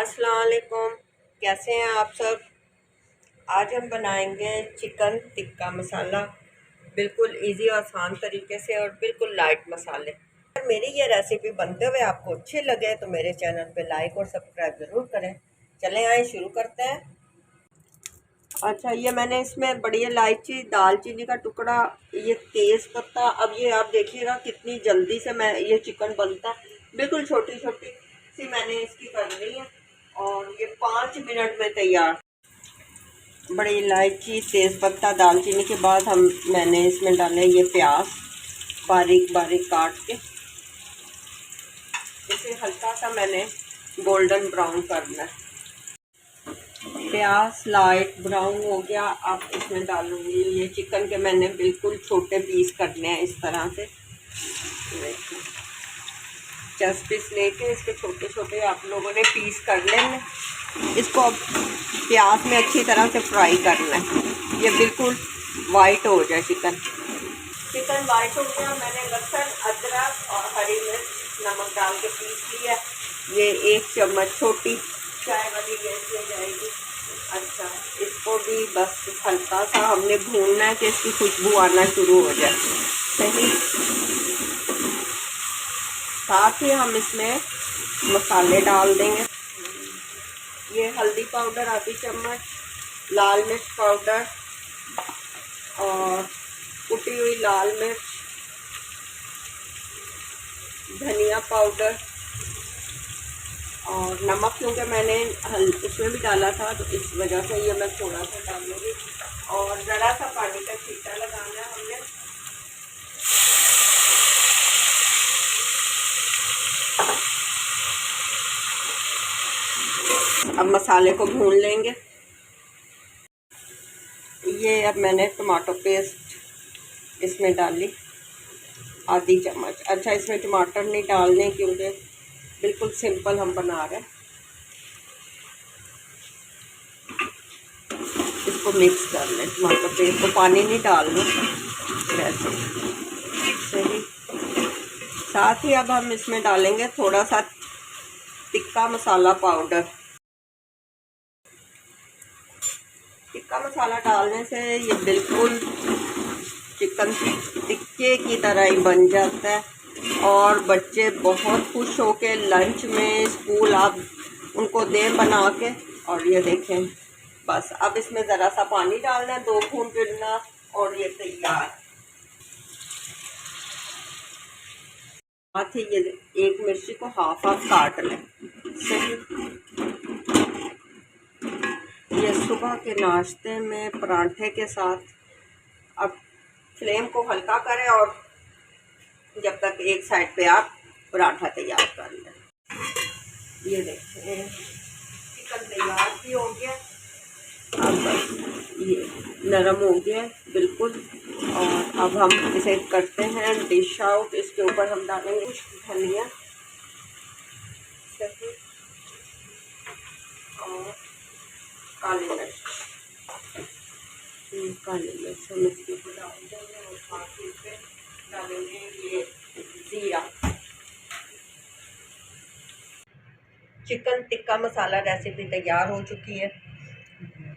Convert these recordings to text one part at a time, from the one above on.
अस्सलाम वालेकुम। कैसे हैं आप सब। आज हम बनाएंगे चिकन टिक्का मसाला, बिल्कुल इजी और आसान तरीके से और बिल्कुल लाइट मसाले। अगर मेरी ये रेसिपी बनते हुए आपको अच्छी लगे तो मेरे चैनल पे लाइक और सब्सक्राइब ज़रूर करें। चलें आए शुरू करते हैं। अच्छा, ये मैंने इसमें बड़ी इलायची, दालचीनी का टुकड़ा, ये तेज़ पत्ता। अब ये आप देखिएगा कितनी जल्दी से मैं ये चिकन बनता है। बिल्कुल छोटी छोटी सी मैंने इसकी कर ली है और ये 5 मिनट में तैयार। बड़ी इलायची, तेज़ पत्ता, दालचीनी के बाद मैंने इसमें डाले ये प्याज, बारीक बारीक काट के। इसे हल्का सा मैंने गोल्डन ब्राउन करना है। प्याज लाइट ब्राउन हो गया, अब इसमें डालूंगी ये चिकन के। मैंने बिल्कुल छोटे पीस करने हैं इस तरह से। देखिए, 10 पीस लेके इसके छोटे छोटे आप लोगों ने पीस कर लेने। इसको अब प्याज में अच्छी तरह से फ्राई करना है, ये बिल्कुल वाइट हो जाए चिकन। चिकन वाइट हो गया, मैंने लहसुन, अदरक और हरी मिर्च नमक डाल के पीस लिया। ये 1 चम्मच छोटी चाय वाली गैस में जाएगी। अच्छा, इसको भी बस हल्का सा हमने भूनना है कि इसकी खुशबू आना शुरू हो जाए। सही, साथ ही हम इसमें मसाले डाल देंगे। ये हल्दी पाउडर आधी चम्मच, लाल मिर्च पाउडर और कुटी हुई लाल मिर्च, धनिया पाउडर और नमक, क्योंकि मैंने इसमें भी डाला था तो इस वजह से ये मैं थोड़ा सा डालूंगी। और ज़रा सा पानी का छींटा लगाना है हमने। अब मसाले को भून लेंगे। ये अब मैंने टमाटो पेस्ट इसमें डाली आधी चम्मच। अच्छा, इसमें टमाटर नहीं डालने क्योंकि बिल्कुल सिंपल हम बना रहे हैं। इसको मिक्स कर लें, टमाटर पेस्ट को पानी नहीं डालना वैसे। सही, साथ ही अब हम इसमें डालेंगे थोड़ा सा टिक्का मसाला पाउडर। टिक्का मसाला डालने से ये बिल्कुल चिकन टिक्के की तरह ही बन जाता है और बच्चे बहुत खुश होके लंच में स्कूल आप उनको दें बना के। और ये देखें, बस अब इसमें ज़रा सा पानी डालना है, 2 घूंट गिरना और ये तैयार। साथ ही ये 1 मिर्ची को हाफ काट लें। सही, ये सुबह के नाश्ते में परांठे के साथ। अब फ्लेम को हल्का करें और जब तक एक साइड पे आप पराठा तैयार कर लें। ये देखें, चिकन तैयार भी हो गया। अब बस ये नरम हो गया बिल्कुल। और अब हम इसे करते हैं डिश आउट। इसके ऊपर हम डालेंगे कुछ धनिया और काली मिर्च। काली मिर्च हम इसके ऊपर डाल देंगे और साथ ही पे डालेंगे ये जीरा। चिकन टिक्का मसाला रेसिपी तैयार हो चुकी है,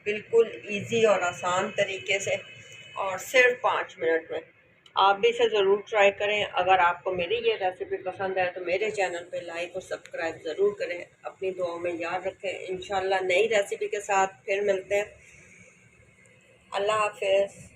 बिल्कुल इजी और आसान तरीके से और सिर्फ 5 मिनट में। आप भी इसे ज़रूर ट्राई करें। अगर आपको मेरी ये रेसिपी पसंद है तो मेरे चैनल पे लाइक और सब्सक्राइब ज़रूर करें। अपनी दुआओं में याद रखें। इंशाल्लाह नई रेसिपी के साथ फिर मिलते हैं। अल्लाह हाफ़िज़।